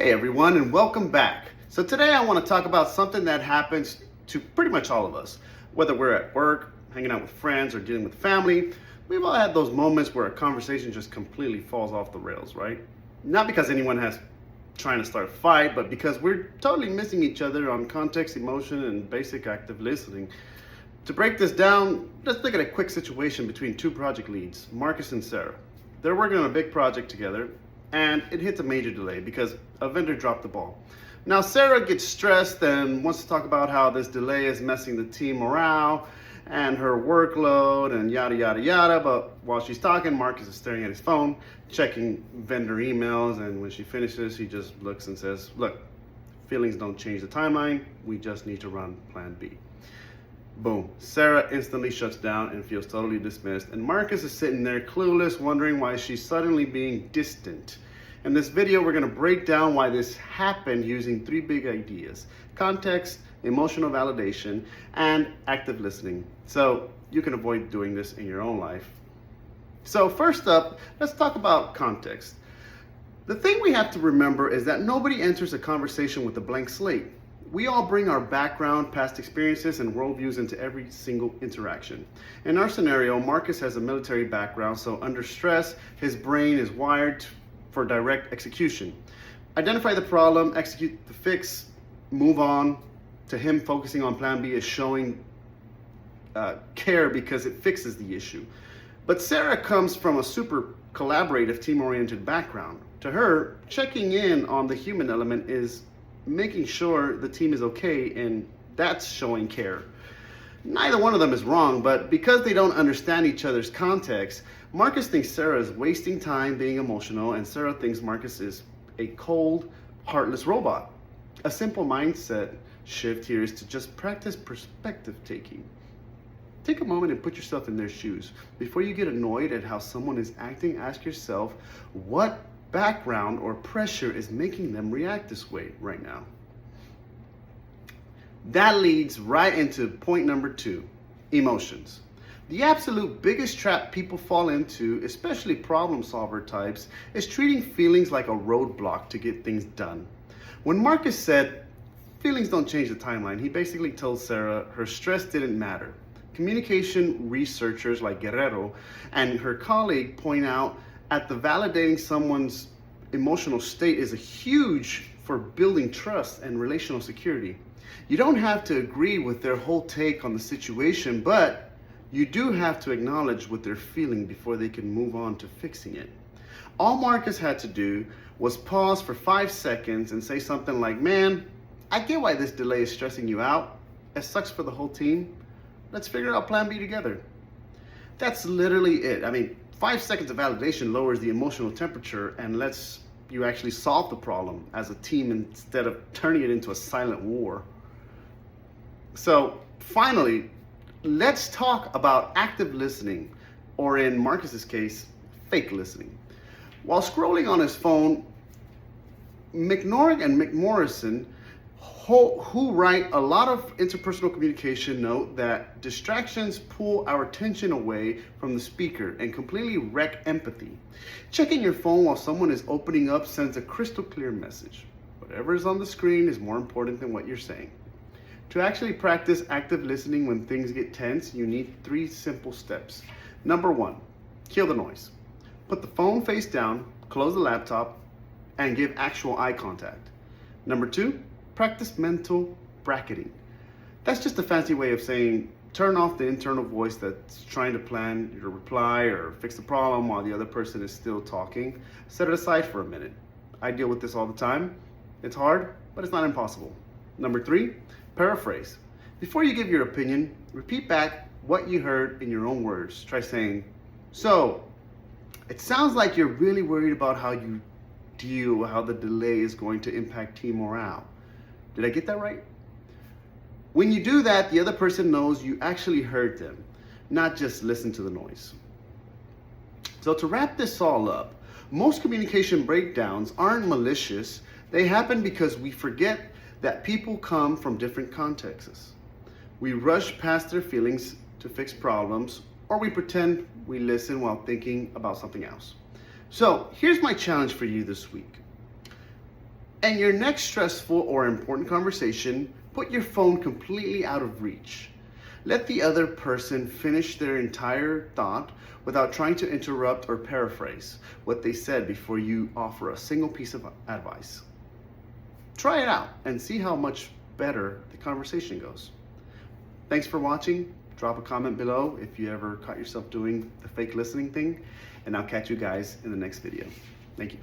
Hey everyone, and welcome back. So today I want to talk about something that happens to pretty much all of us. Whether we're at work, hanging out with friends, or dealing with family, we've all had those moments where a conversation just completely falls off the rails, right? Not because anyone has trying to start a fight, but because we're totally missing each other on context, emotion, and basic active listening. To break this down, let's look at a quick situation between two project leads, Marcus and Sarah. They're working on a big project together, and it hits a major delay because a vendor dropped the ball. Now Sarah gets stressed and wants to talk about how this delay is messing the team morale and her workload and yada yada yada, but while she's talking, Marcus is staring at his phone, checking vendor emails, and when she finishes, he just looks and says, "Look, feelings don't change the timeline, we just need to run plan B." Boom. Sarah instantly shuts down and feels totally dismissed, and Marcus is sitting there clueless, wondering why she's suddenly being distant. In this video, we're going to break down why this happened using three big ideas: context, emotional validation, and active listening, so you can avoid doing this in your own life. So first up, let's talk about context. The thing we have to remember is that nobody enters a conversation with a blank slate. We all bring our background, past experiences, and worldviews into every single interaction. In our scenario, Marcus has a military background, so under stress, his brain is wired for direct execution. Identify the problem, execute the fix, move on. To him, focusing on plan B is showing care because it fixes the issue. But Sarah comes from a super collaborative, team-oriented background. To her, checking in on the human element is making sure the team is okay, and that's showing care. Neither one of them is wrong, but because they don't understand each other's context, Marcus thinks Sarah is wasting time being emotional, and Sarah thinks Marcus is a cold, heartless robot. A simple mindset shift here is to just practice perspective taking. Take a moment and put yourself in their shoes. Before you get annoyed at how someone is acting, ask yourself, what background or pressure is making them react this way right now? That leads right into point number 2, emotions. The absolute biggest trap people fall into, especially problem solver types, is treating feelings like a roadblock to get things done. When Marcus said, "Feelings don't change the timeline," he basically told Sarah her stress didn't matter. Communication researchers like Guerrero and her colleague point out at the validating someone's emotional state is a huge for building trust and relational security. You don't have to agree with their whole take on the situation, but you do have to acknowledge what they're feeling before they can move on to fixing it. All Marcus had to do was pause for 5 seconds and say something like, "Man, I get why this delay is stressing you out. It sucks for the whole team. Let's figure out plan B together." That's literally it. I mean, 5 seconds of validation lowers the emotional temperature and lets you actually solve the problem as a team instead of turning it into a silent war. So finally, let's talk about active listening, or in Marcus's case, fake listening. While scrolling on his phone, McNorrick and McMorrison, who write a lot of interpersonal communication, note that distractions pull our attention away from the speaker and completely wreck empathy. Checking your phone while someone is opening up sends a crystal clear message. Whatever is on the screen is more important than what you're saying. To actually practice active listening when things get tense, you need 3 simple steps. Number 1, kill the noise. Put the phone face down, close the laptop, and give actual eye contact. Number 2, practice mental bracketing. That's just a fancy way of saying turn off the internal voice that's trying to plan your reply or fix the problem while the other person is still talking. Set it aside for a minute. I deal with this all the time. It's hard, but it's not impossible. Number 3, paraphrase. Before you give your opinion, repeat back what you heard in your own words. Try saying, "So, it sounds like you're really worried about how the delay is going to impact team morale. Did I get that right?" When you do that, the other person knows you actually heard them, not just listen to the noise. So to wrap this all up, most communication breakdowns aren't malicious. They happen because we forget that people come from different contexts. We rush past their feelings to fix problems, or we pretend we listen while thinking about something else. So here's my challenge for you this week. And your next stressful or important conversation, put your phone completely out of reach. Let the other person finish their entire thought without trying to interrupt or paraphrase what they said before you offer a single piece of advice. Try it out and see how much better the conversation goes. Thanks for watching. Drop a comment below if you ever caught yourself doing the fake listening thing, and I'll catch you guys in the next video. Thank you.